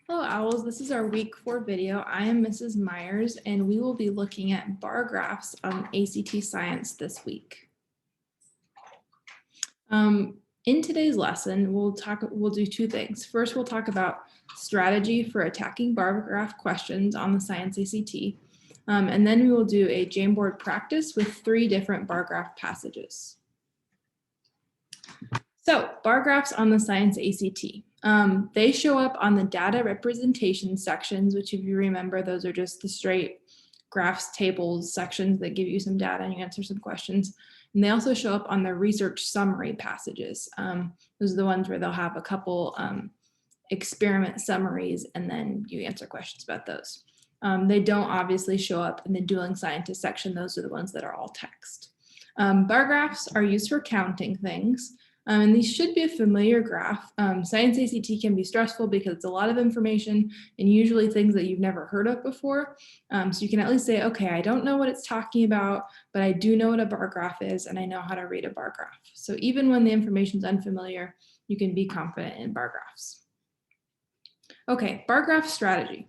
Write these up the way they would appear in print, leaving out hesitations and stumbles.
Hello, Owls. This is our week 4 video. I am Mrs. Myers, and we will be looking at bar graphs on ACT Science this week. In today's lesson, we'll do two things. First, we'll talk about strategy for attacking bar graph questions on the Science ACT, and then we will do a Jamboard practice with 3 different bar graph passages. So, bar graphs on the Science ACT. They show up on the data representation sections, which if you remember, those are just the straight graphs, tables, sections that give you some data and you answer some questions. And they also show up on the research summary passages. Those are the ones where they'll have a couple experiment summaries and then you answer questions about those. They don't obviously show up in the dueling scientist section. Those are the ones that are all text. Bar graphs are used for counting things. And these should be a familiar graph. Science ACT can be stressful because it's a lot of information and usually things that you've never heard of before. So you can at least say, okay, I don't know what it's talking about, but I do know what a bar graph is and I know how to read a bar graph. So even when the information is unfamiliar, you can be confident in bar graphs. Okay, bar graph strategy.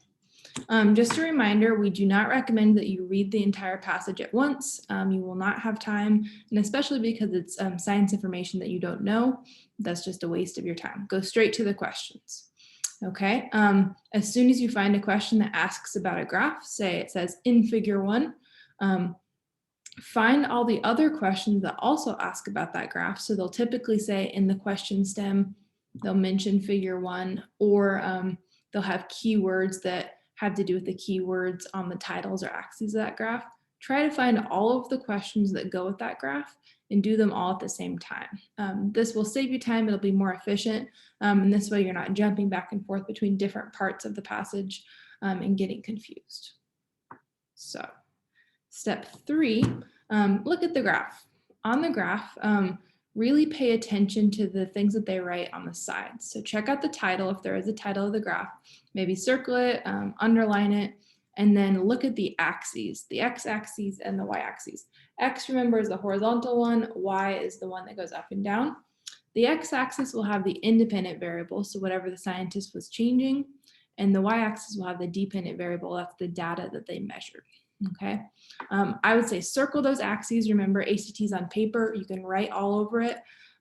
Just a reminder, we do not recommend that you read the entire passage at once. You will not have time, and especially because it's science information that you don't know, that's just a waste of your time. Go straight to the questions. Okay, as soon as you find a question that asks about a graph, say it says in figure 1, find all the other questions that also ask about that graph. So they'll typically say in the question stem, they'll mention figure 1, or they'll have keywords that have to do with the keywords on the titles or axes of that graph. Try to find all of the questions that go with that graph and do them all at the same time. This will save you time, it'll be more efficient, and this way you're not jumping back and forth between different parts of the passage and getting confused. So, step 3, look at the graph. On the graph, really pay attention to the things that they write on the sides. So check out the title if there is a title of the graph, maybe circle it, underline it, and then look at the axes, the x-axis and the y-axis. X, remember, is the horizontal one, y is the one that goes up and down. The x-axis will have the independent variable, so whatever the scientist was changing, and the y-axis will have the dependent variable, that's the data that they measured. Okay, I would say circle those axes. Remember, ACT is on paper. You can write all over it.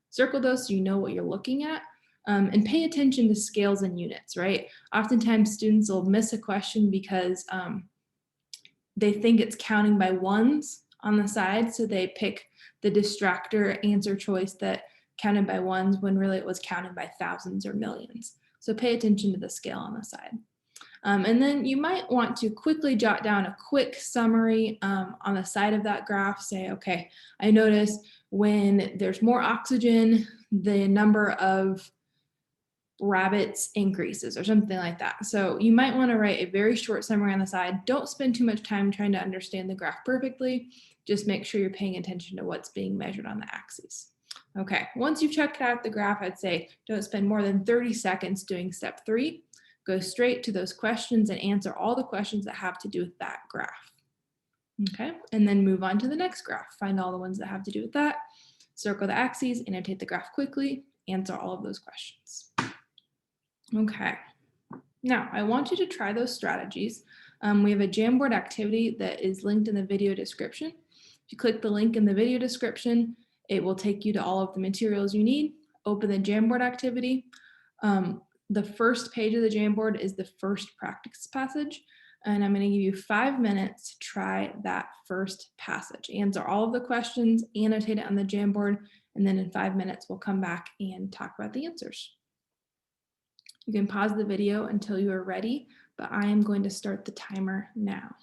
Circle those so you know what you're looking at. And pay attention to scales and units, right? Oftentimes students will miss a question because they think it's counting by ones on the side. So they pick the distractor answer choice that counted by ones when really it was counted by thousands or millions. So pay attention to the scale on the side. And then you might want to quickly jot down a quick summary on the side of that graph. Say, okay, I notice when there's more oxygen, the number of rabbits increases or something like that. So you might want to write a very short summary on the side. Don't spend too much time trying to understand the graph perfectly. Just make sure you're paying attention to what's being measured on the axes. Okay, once you've checked out the graph, I'd say don't spend more than 30 seconds doing step 3. Go straight to those questions and answer all the questions that have to do with that graph. Okay, and then move on to the next graph. Find all the ones that have to do with that. Circle the axes, annotate the graph quickly, answer all of those questions. Okay, now I want you to try those strategies. We have a Jamboard activity that is linked in the video description. If you click the link in the video description, it will take you to all of the materials you need. Open the Jamboard activity. The first page of the Jamboard is the first practice passage, and I'm going to give you 5 minutes to try that first passage. Answer all of the questions, annotate it on the Jamboard, and then in 5 minutes we'll come back and talk about the answers. You can pause the video until you are ready, but I am going to start the timer now.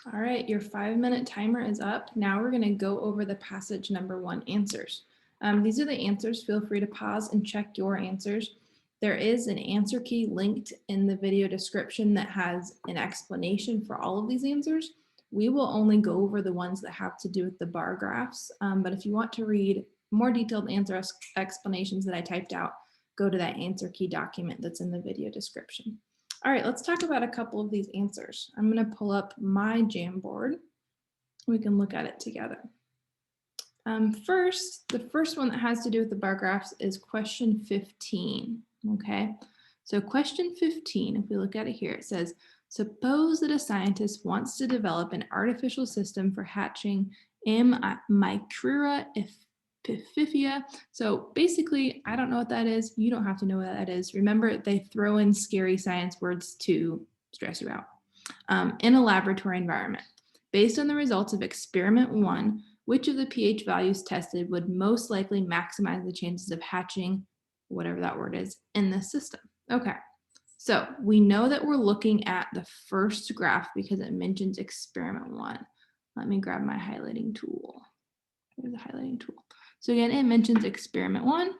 All right, your 5-minute timer is up. Now we're going to go over the passage number 1 answers. These are the answers. Feel free to pause and check your answers. There is an answer key linked in the video description that has an explanation for all of these answers. We will only go over the ones that have to do with the bar graphs, but if you want to read more detailed answer explanations that I typed out, go to that answer key document that's in the video description. All right, let's talk about a couple of these answers. I'm going to pull up my Jamboard. We can look at it together. The first one that has to do with the bar graphs is question 15. Okay, so question 15, if we look at it here, it says, suppose that a scientist wants to develop an artificial system for hatching M. micrura Pififia. So basically, I don't know what that is. You don't have to know what that is. Remember, they throw in scary science words to stress you out. In a laboratory environment. Based on the results of experiment 1, which of the pH values tested would most likely maximize the chances of hatching, whatever that word is, in this system? Okay, so we know that we're looking at the first graph because it mentions experiment 1. Let me grab my highlighting tool. There's a highlighting tool. So again, it mentions experiment 1.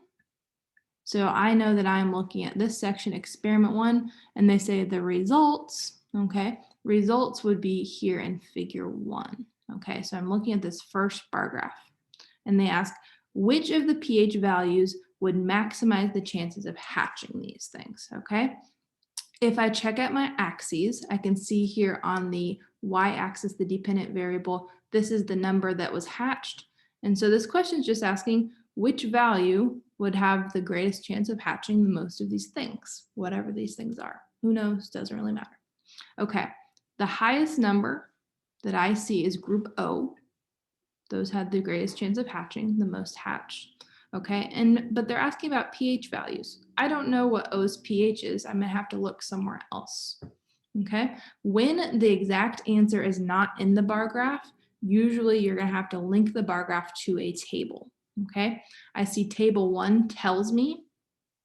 So I know that I'm looking at this section, experiment 1, and they say the results, okay, results would be here in figure 1. Okay, so I'm looking at this first bar graph, and they ask which of the pH values would maximize the chances of hatching these things, okay? If I check out my axes, I can see here on the y-axis, the dependent variable, this is the number that was hatched. And so this question is just asking which value would have the greatest chance of hatching the most of these things, whatever these things are. Who knows? Doesn't really matter. Okay, the highest number that I see is group O. Those had the greatest chance of hatching, the most hatched. Okay, but they're asking about pH values. I don't know what O's pH is. I'm gonna have to look somewhere else. Okay, when the exact answer is not in the bar graph, usually you're gonna have to link the bar graph to a table. Okay, I see table 1 tells me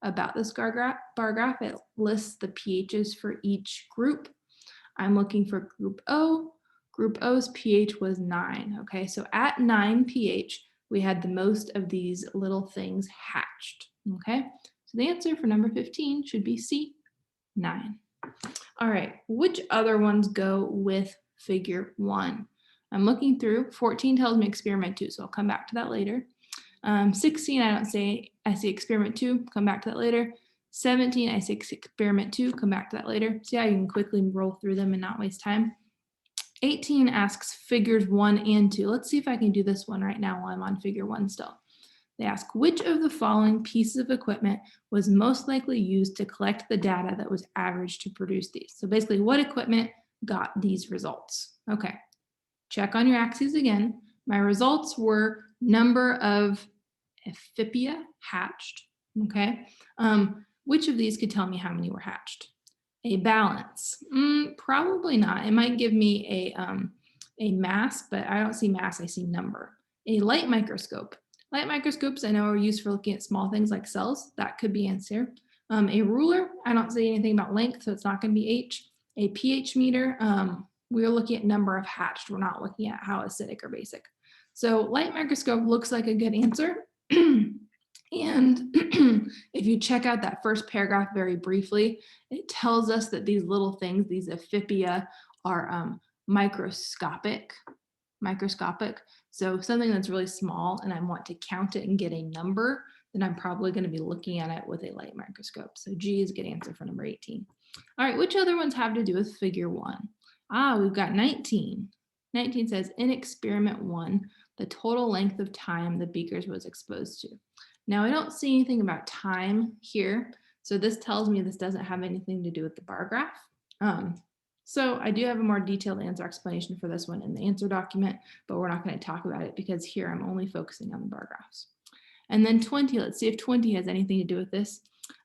about this bar graph. It lists the pHs for each group. I'm looking for group O. Group O's pH was 9. Okay, so at 9 pH, we had the most of these little things hatched. Okay, so the answer for number 15 should be C, 9. All right, which other ones go with figure 1? I'm looking through. 14 tells me experiment 2, so I'll come back to that later. 16, I don't say, I see experiment 2, come back to that later. 17, I see experiment 2, come back to that later. See how you can quickly roll through them and not waste time. 18 asks figures 1 and 2. Let's see if I can do this one right now while I'm on figure 1 still. They ask which of the following pieces of equipment was most likely used to collect the data that was averaged to produce these. So basically, what equipment got these results? Okay, check on your axes again. My results were number of Ephipia hatched, okay? Which of these could tell me how many were hatched? A balance, probably not. It might give me a mass, but I don't see mass, I see number. A light microscope. Light microscopes I know are used for looking at small things like cells. That could be answer. A ruler, I don't see anything about length, so it's not gonna be H. A pH meter, we're looking at number of hatched. We're not looking at how acidic or basic. So light microscope looks like a good answer. And if you check out that first paragraph very briefly, it tells us that these little things, these ephipia, are microscopic. So something that's really small and I want to count it and get a number, then I'm probably going to be looking at it with a light microscope. So G is a good answer for number 18. All right, which other ones have to do with figure 1? We've got 19. 19 says, in experiment 1, the total length of time the beakers was exposed to. Now I don't see anything about time here, so this tells me this doesn't have anything to do with the bar graph. So I do have a more detailed answer explanation for this one in the answer document, but we're not going to talk about it because here I'm only focusing on the bar graphs. And then 20, let's see if 20 has anything to do with this.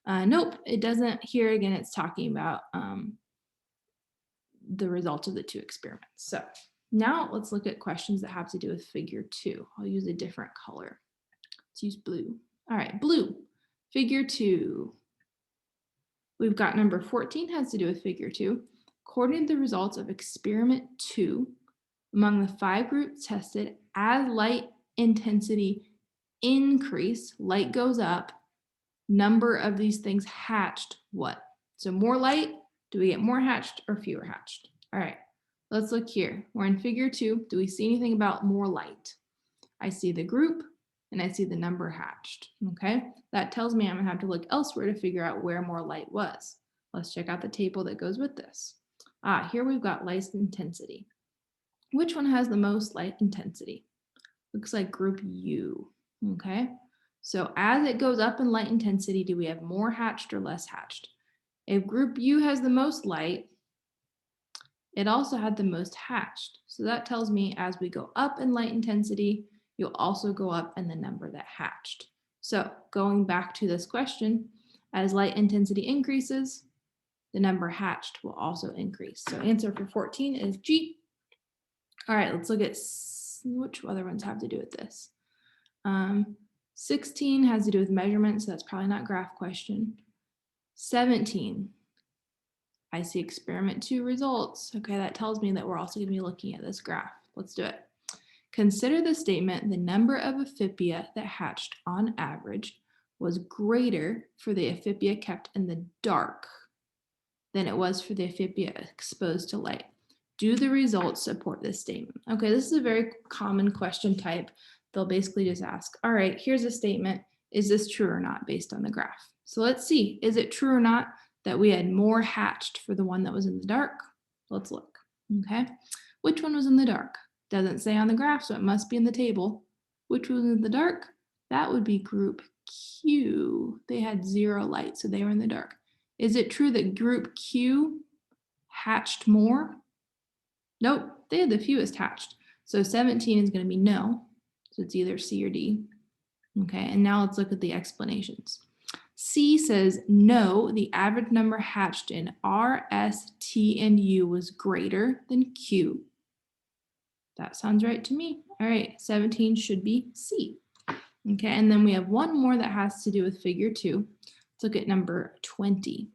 Nope, it doesn't. Here again, it's talking about the results of the 2 experiments. So now let's look at questions that have to do with figure 2. I'll use a different color. Let's use blue. All right, blue, figure 2. We've got number 14 has to do with figure 2. According to the results of experiment 2, Among the 5 groups tested, as light intensity increase, light goes up, number of these things hatched what? So more light, do we get more hatched or fewer hatched? All right, let's look here. We're in figure 2. Do we see anything about more light? I see the group and I see the number hatched, okay? That tells me I'm gonna have to look elsewhere to figure out where more light was. Let's check out the table that goes with this. Here we've got light intensity. Which one has the most light intensity? Looks like group U, okay? So as it goes up in light intensity, do we have more hatched or less hatched? If group U has the most light, it also had the most hatched. So that tells me as we go up in light intensity, you'll also go up in the number that hatched. So going back to this question, as light intensity increases, the number hatched will also increase. So answer for 14 is G. All right, let's look at which other ones have to do with this. 16 has to do with measurements, so that's probably not graph question. 17, I see experiment 2 results. Okay, that tells me that we're also going to be looking at this graph. Let's do it. Consider the statement, the number of Amphibia that hatched on average was greater for the Amphibia kept in the dark than it was for the Amphibia exposed to light. Do the results support this statement? Okay, this is a very common question type. They'll basically just ask, all right, here's a statement. Is this true or not based on the graph? So let's see, is it true or not that we had more hatched for the one that was in the dark? Let's look, okay? Which one was in the dark? Doesn't say on the graph, so it must be in the table. Which was in the dark? That would be group Q. They had 0 light, so they were in the dark. Is it true that group Q hatched more? Nope, they had the fewest hatched. So 17 is going to be no. So it's either C or D. Okay, and now let's look at the explanations. C says no, the average number hatched in R, S, T, and U was greater than Q. That sounds right to me. All right, 17 should be C. Okay, and then we have one more that has to do with figure 2. Let's look at number 20.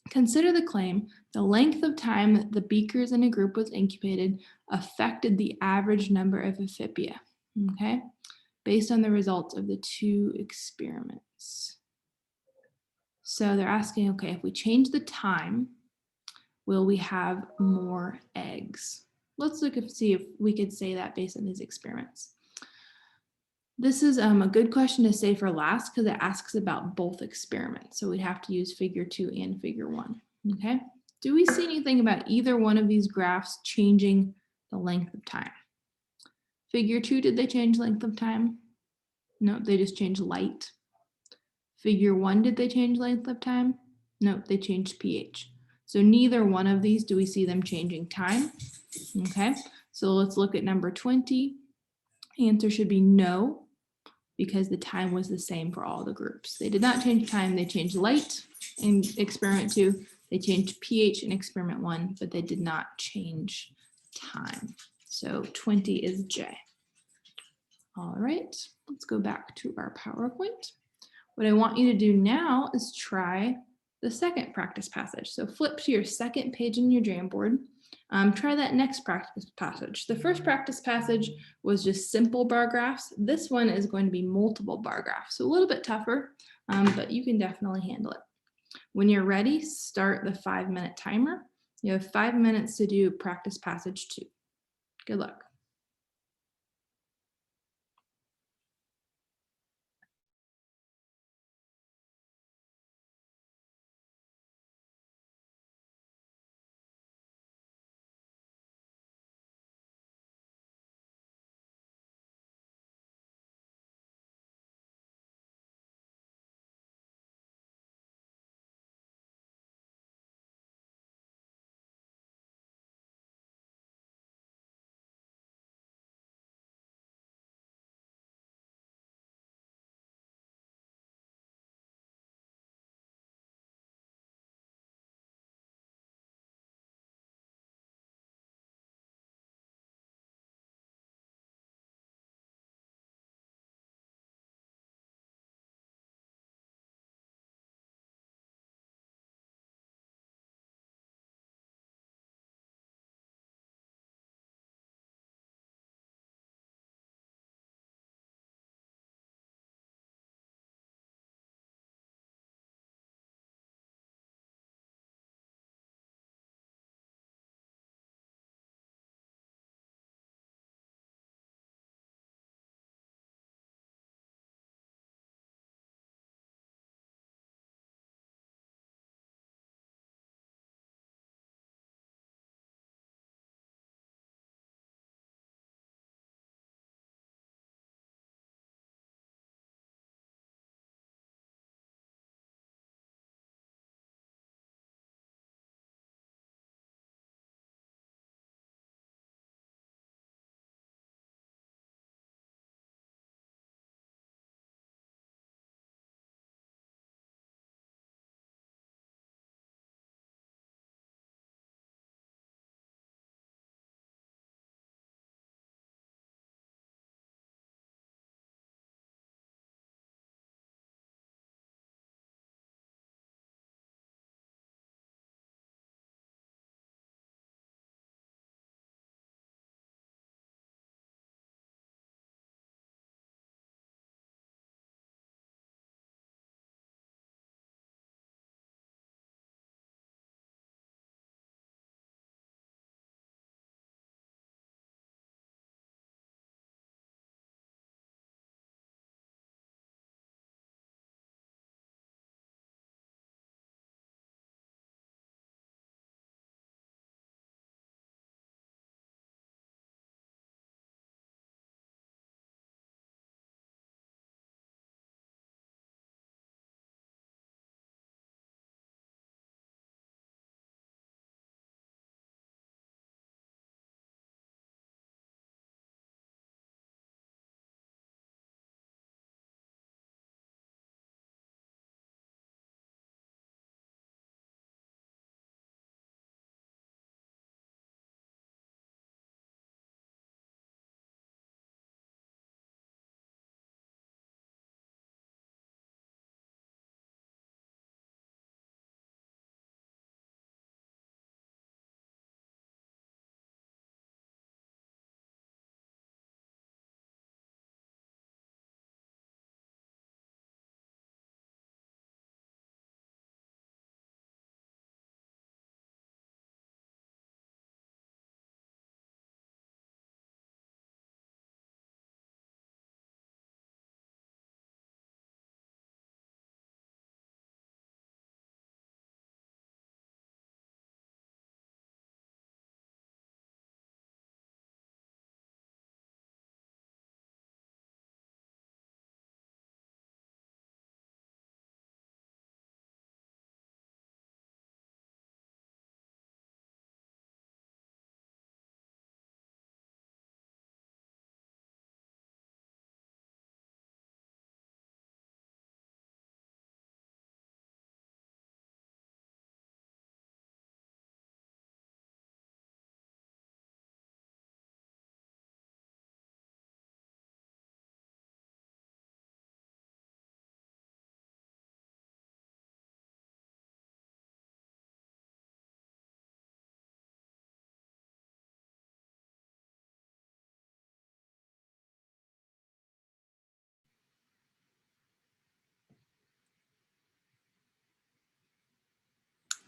Consider the claim, the length of time that the beakers in a group was incubated affected the average number of Amphibia, okay, based on the results of the 2 experiments. So they're asking, okay, if we change the time, will we have more eggs? Let's look and see if we could say that based on these experiments. This is a good question to say for last because it asks about both experiments. So we'd have to use figure 2 and figure 1, okay? Do we see anything about either one of these graphs changing the length of time? Figure 2, did they change length of time? No, they just changed light. Figure 1, did they change length of time? No, they changed pH. So neither one of these do we see them changing time, okay? So let's look at number 20. Answer should be no, because the time was the same for all the groups. They did not change time, they changed light in experiment 2, they changed pH in experiment 1, but they did not change time. So 20 is J. All right, let's go back to our PowerPoint. What I want you to do now is try the second practice passage. So flip to your second page in your Jamboard. Try that next practice passage. The first practice passage was just simple bar graphs. This one is going to be multiple bar graphs, so a little bit tougher, but you can definitely handle it. When you're ready, start the 5-minute timer. You have 5 minutes to do practice passage 2. Good luck.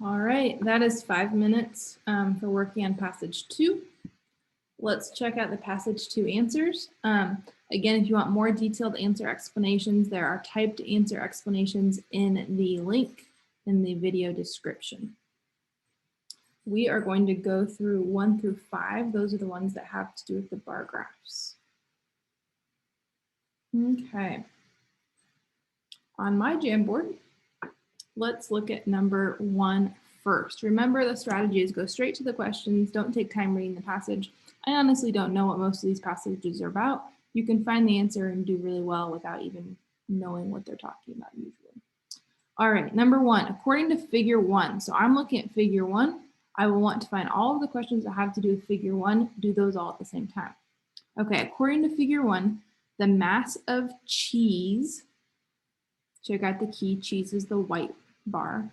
All right, that is 5 minutes for working on passage 2. Let's check out the passage 2 answers. Again, if you want more detailed answer explanations, there are typed answer explanations in the link in the video description. We are going to go through 1 through 5. Those are the ones that have to do with the bar graphs. Okay. On my Jamboard, let's look at number 1 first. Remember, the strategy is go straight to the questions. Don't take time reading the passage. I honestly don't know what most of these passages are about. You can find the answer and do really well without even knowing what they're talking about usually. All right, number 1, according to figure 1. So I'm looking at figure 1. I will want to find all of the questions that have to do with figure 1, do those all at the same time. Okay, according to figure 1, the mass of cheese, check out the key, cheese is the white bar,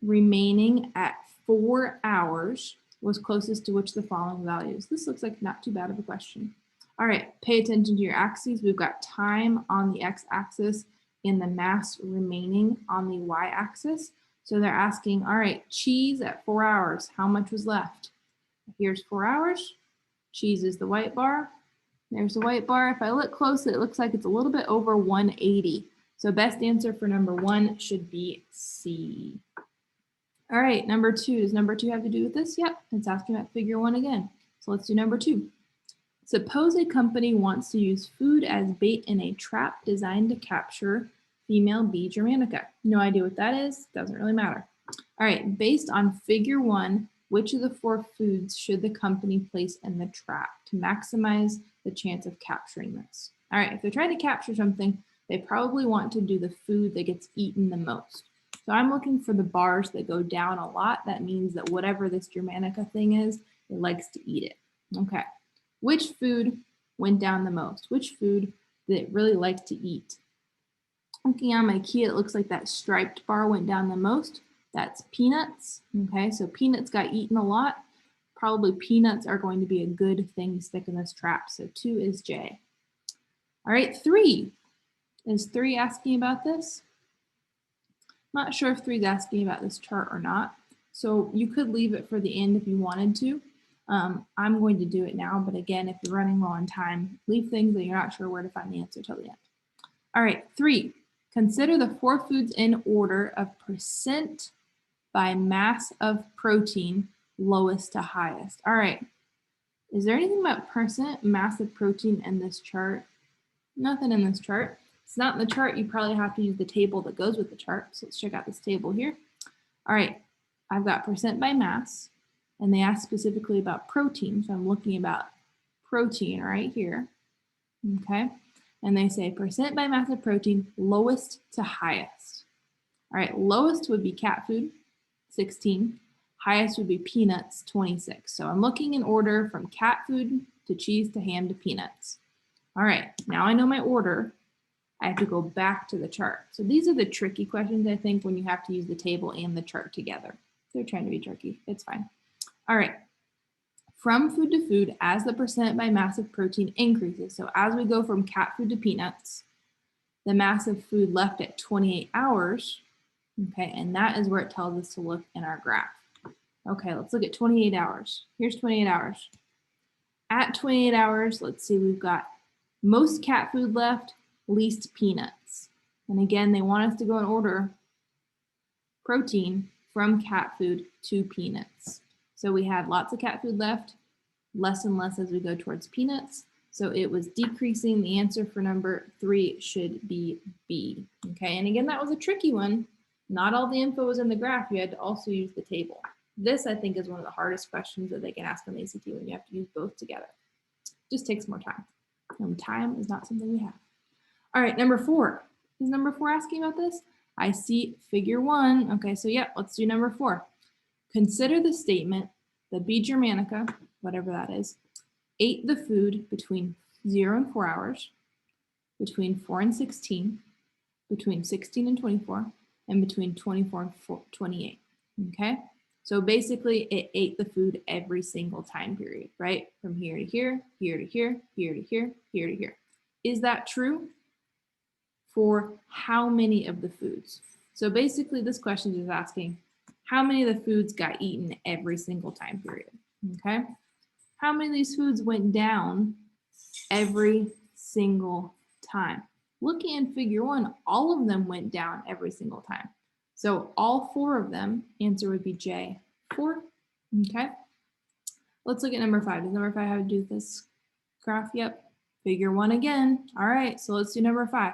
remaining at 4 hours was closest to which the following values. This looks like not too bad of a question. All right, pay attention to your axes. We've got time on the x-axis and the mass remaining on the y-axis. So they're asking, all right, cheese at 4 hours, how much was left? Here's 4 hours. Cheese is the white bar. There's the white bar. If I look closely, it looks like it's a little bit over 180. So best answer for number 1 should be C. All right, number 2. Does number 2 have to do with this? Yep, it's asking about figure 1 again. So let's do number 2. Suppose a company wants to use food as bait in a trap designed to capture female bee Germanica. No idea what that is. Doesn't really matter. All right, based on figure 1, which of the 4 foods should the company place in the trap to maximize the chance of capturing this? All right, if they're trying to capture something, they probably want to do the food that gets eaten the most. So I'm looking for the bars that go down a lot. That means that whatever this Germanica thing is, it likes to eat it. Okay. Which food went down the most? Which food that it really likes to eat? Looking on my key, it looks like that striped bar went down the most. That's peanuts. Okay, so peanuts got eaten a lot. Probably peanuts are going to be a good thing to stick in this trap. So 2 is J. All right, 3. Is 3 asking about this? Not sure if 3 is asking about this chart or not. So you could leave it for the end if you wanted to. I'm going to do it now, but again, if you're running low on time, leave things that you're not sure where to find the answer till the end. All right, 3. Consider the 4 foods in order of percent by mass of protein, lowest to highest. All right, is there anything about percent mass of protein in this chart? Nothing in this chart. It's not in the chart. You probably have to use the table that goes with the chart. So let's check out this table here. All right, I've got percent by mass, and they ask specifically about protein. So I'm looking about protein right here, okay? And they say percent by mass of protein, lowest to highest. All right, lowest would be cat food, 16. Highest would be peanuts, 26. So I'm looking in order from cat food to cheese to ham to peanuts. All right, now I know my order. I have to go back to the chart. So these are the tricky questions, I think, when you have to use the table and the chart together. They're trying to be tricky. It's fine. All right. From food to food, as the percent by mass of protein increases. So as we go from cat food to peanuts, the mass of food left at 28 hours, okay, and that is where it tells us to look in our graph. Okay, let's look at 28 hours. Here's 28 hours. At 28 hours, let's see, we've got most cat food left, least peanuts. And again, they want us to go in order, protein from cat food to peanuts. So we had lots of cat food left, less and less as we go towards peanuts. So it was decreasing. The answer for number 3 should be B. Okay, and again, that was a tricky one. Not all the info was in the graph. You had to also use the table. This, I think, is one of the hardest questions that they can ask on the ACT when you have to use both together. Just takes more time. And time is not something we have. All right, number 4. Is number 4 asking about this? I see figure 1. Okay, so yeah, let's do number 4. Consider the statement that bee Germanica, whatever that is, ate the food between 0 and 4 hours, between 4 and 16, between 16 and 24, and between 24 and 28. Okay, so basically it ate the food every single time period, right? From here to here, here to here, here to here, here to here. Is that true? For how many of the foods? So basically this question is asking, how many of the foods got eaten every single time period? Okay. How many of these foods went down every single time? Looking in figure 1, all of them went down every single time. So all 4 of them, answer would be J, 4. Okay. Let's look at number 5. Does number 5 have to do with this graph? Yep. Figure 1 again. All right, so let's do number 5.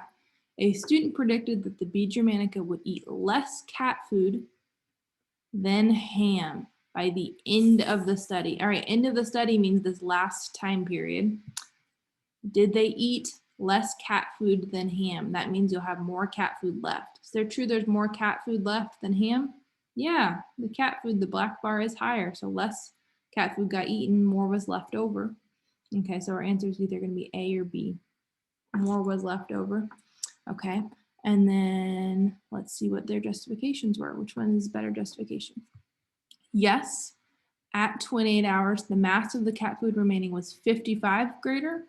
A student predicted that the Bee Germanica would eat less cat food than ham by the end of the study. All right, end of the study means this last time period. Did they eat less cat food than ham? That means you'll have more cat food left. Is there true there's more cat food left than ham? Yeah, the cat food, the black bar is higher, so less cat food got eaten, more was left over. Okay, so our answer is either going to be A or B. More was left over. Okay, and then let's see what their justifications were. Which one is better justification? Yes, at 28 hours, the mass of the cat food remaining was 55 greater,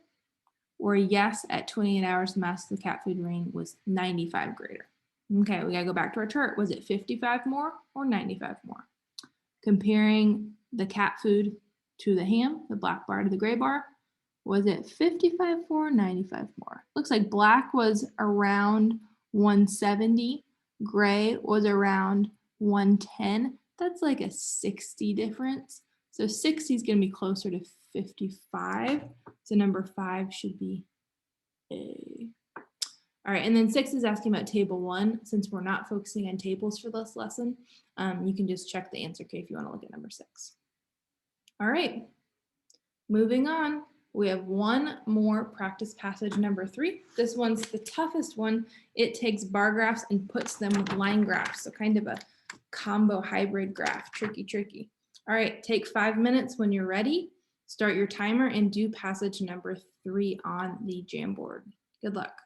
or yes, at 28 hours, the mass of the cat food remaining was 95 greater. Okay, we gotta go back to our chart. Was it 55 more or 95 more? Comparing the cat food to the ham, the black bar to the gray bar, was it 55 more or 95 more? Looks like black was around 170, gray was around 110. That's like a 60 difference. So 60 is going to be closer to 55. So number 5 should be A. All right, and then 6 is asking about table 1. Since we're not focusing on tables for this lesson, you can just check the answer key if you want to look at number 6. All right, moving on. We have one more practice passage, number 3. This one's the toughest one. It takes bar graphs and puts them with line graphs, so kind of a combo hybrid graph. Tricky. All right, take 5 minutes when you're ready. Start your timer and do passage number 3 on the Jamboard. Good luck.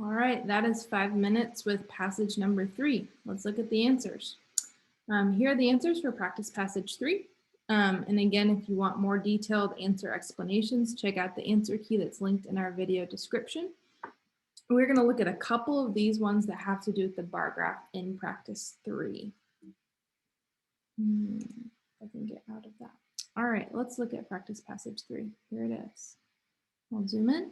All right, that is 5 minutes with passage number 3. Let's look at the answers. Here are the answers for practice passage 3. And again, if you want more detailed answer explanations, check out the answer key that's linked in our video description. We're going to look at a couple of these ones that have to do with the bar graph in practice 3. I can get out of that. All right, let's look at practice passage 3. Here it is. I'll zoom in.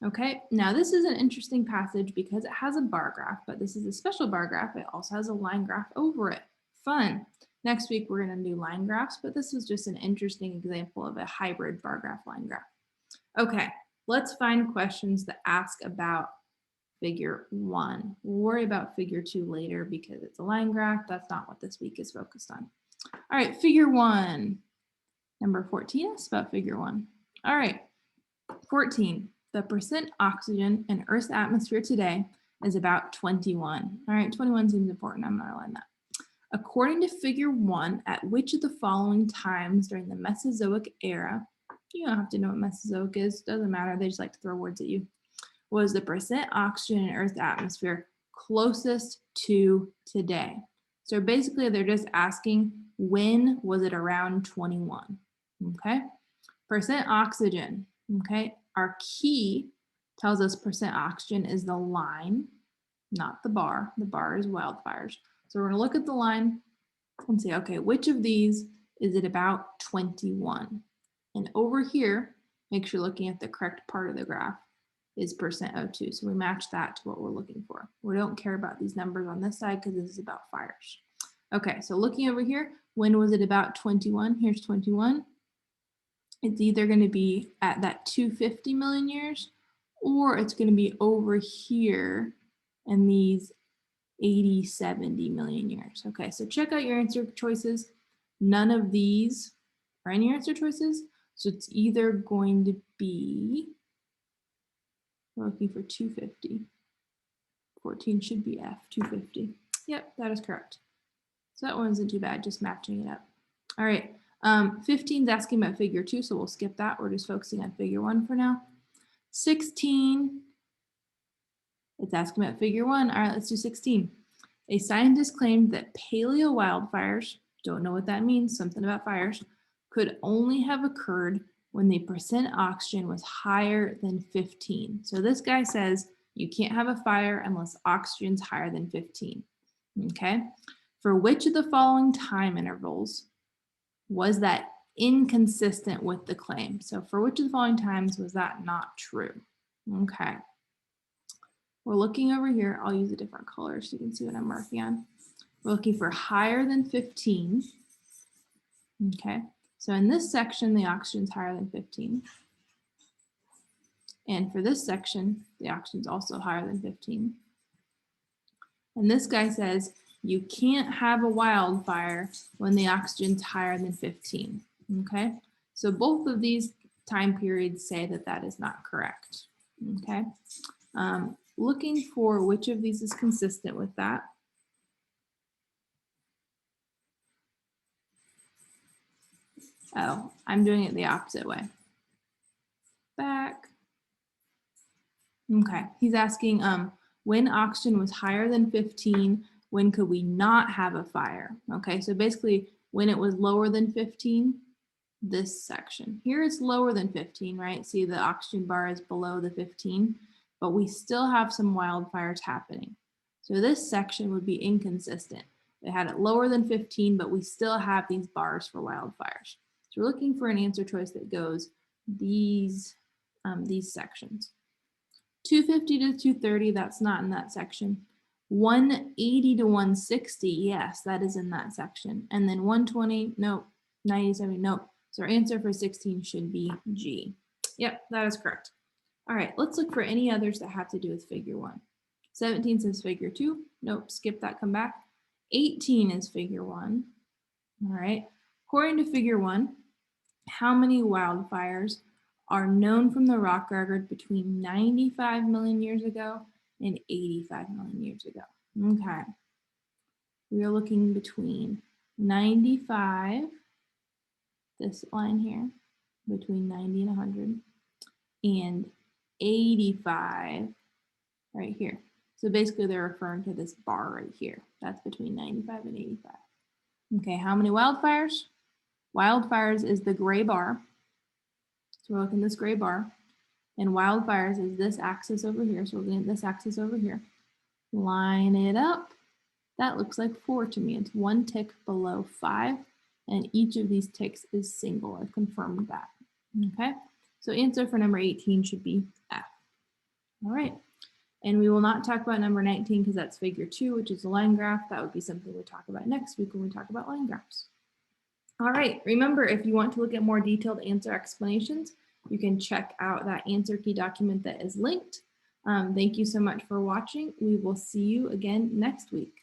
Okay, now this is an interesting passage because it has a bar graph, but this is a special bar graph. It also has a line graph over it. Fun. Next week, we're going to do line graphs, but this was just an interesting example of a hybrid bar graph line graph. Okay, let's find questions that ask about figure 1. We'll worry about figure 2 later because it's a line graph. That's not what this week is focused on. All right, figure 1. Number 14 is about figure 1. All right, 14. The percent oxygen in Earth's atmosphere today is about 21. All right, 21 seems important. I'm going to line that. According to figure 1, at which of the following times during the Mesozoic era, you don't have to know what Mesozoic is, doesn't matter, they just like to throw words at you, was the percent oxygen in Earth's atmosphere closest to today? So basically they're just asking, when was it around 21? Okay, percent oxygen, okay, our key tells us percent oxygen is the line, not the bar. The bar is wildfires. So we're going to look at the line and say, okay, which of these is it about 21? And over here, make sure you're looking at the correct part of the graph, is percent O2. So we match that to what we're looking for. We don't care about these numbers on this side because this is about fires. Okay, so looking over here, when was it about 21? Here's 21. It's either going to be at that 250 million years, or it's going to be over here in these 80, 70 million years. Okay, so check out your answer choices. None of these are in your answer choices. So it's either going to be, we're looking for 250. 14 should be F, 250. Yep, that is correct. So that one isn't too bad, just matching it up. All right, 15 is asking about figure 2, so we'll skip that. We're just focusing on figure 1 for now. 16, it's asking about figure 1. All right, let's do 16. A scientist claimed that paleo wildfires, don't know what that means, something about fires, could only have occurred when the percent oxygen was higher than 15. So this guy says you can't have a fire unless oxygen's higher than 15. Okay, for which of the following time intervals was that inconsistent with the claim? So for which of the following times was that not true? Okay. We're looking over here. I'll use a different color so you can see what I'm marking on. We're looking for higher than 15. Okay, so in this section, the oxygen's higher than 15. And for this section, the oxygen's also higher than 15. And this guy says you can't have a wildfire when the oxygen's higher than 15. Okay, so both of these time periods say that that is not correct. Okay, looking for which of these is consistent with that. Oh, I'm doing it the opposite way. Back. Okay, he's asking when oxygen was higher than 15, when could we not have a fire? Okay, so basically when it was lower than 15, this section. Here it's lower than 15, right? See, the oxygen bar is below the 15, but we still have some wildfires happening. So this section would be inconsistent. They had it lower than 15, but we still have these bars for wildfires. So we're looking for an answer choice that goes these sections. 250 to 230, that's not in that section. 180 to 160, yes, that is in that section. And then 120, nope. 97, nope. So our answer for 16 should be G. Yep, that is correct. All right, let's look for any others that have to do with figure 1. 17 says figure 2. Nope, skip that, come back. 18 is figure 1. All right, according to figure 1, how many wildfires are known from the rock record between 95 million years ago and 85 million years ago? Okay, we are looking between 95, this line here, between 90 and 100, and 85 right here. So basically they're referring to this bar right here. That's between 95 and 85. Okay, how many wildfires? Wildfires is the gray bar. So we're looking at this gray bar. And wildfires is this axis over here. So we're looking at this axis over here. Line it up. That looks like 4 to me. It's 1 tick below 5. And each of these ticks is single. I've confirmed that. Okay, so answer for number 18 should be F. All right. And we will not talk about number 19 because that's figure 2, which is a line graph. That would be something we'll talk about next week when we talk about line graphs. All right, remember, if you want to look at more detailed answer explanations, you can check out that answer key document that is linked. Thank you so much for watching. We will see you again next week.